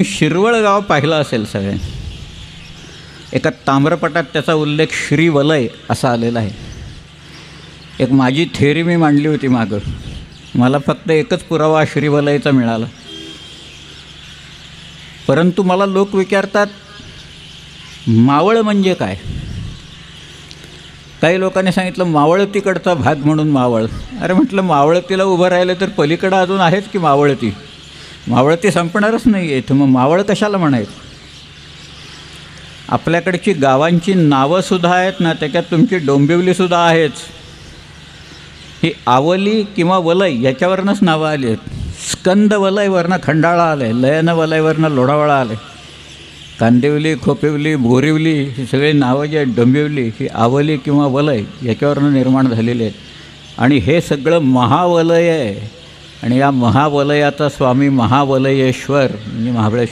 शिरवळ गाव पाहिलं असेल सगळ्यांनी. एका ताम्रपटात त्याचा उल्लेख श्रीवलय असा आलेला आहे. एक माझी थेअरी मी मांडली होती मागं. मला फक्त एकच पुरावा श्रीवलयचा मिळाला. परंतु मला लोक विचारतात मावळ म्हणजे काय. काही लोकांनी सांगितलं मावळतीकडचा भाग म्हणून मावळ. अरे म्हटलं मावळतीला उभं राहिलं तर पलीकडं अजून आहेच की मावळती. मावळती संपणारच नाही आहे, तर मग मावळ कशाला म्हणायचं. आपल्याकडची गावांची नावंसुद्धा आहेत ना, त्याच्यात तुमची डोंबिवलीसुद्धा आहेच. ही आवली किंवा वलय याच्यावरनंच नावं आली आहेत. स्कंद वलयवरनं खंडाळा आलं आहे, लयन वलयवरनं लोढावळा आलं आहे. कांदिवली, खोपिवली, बोरिवली ही सगळी नावं जी आहेत, डोंबिवली ही आवली किंवा वलय याच्यावरनं निर्माण झालेली आहेत. आणि हे सगळं महावलय आहे. आणि या महावलयाचा स्वामी महावलयेश्वर म्हणजे महाबळेश्वर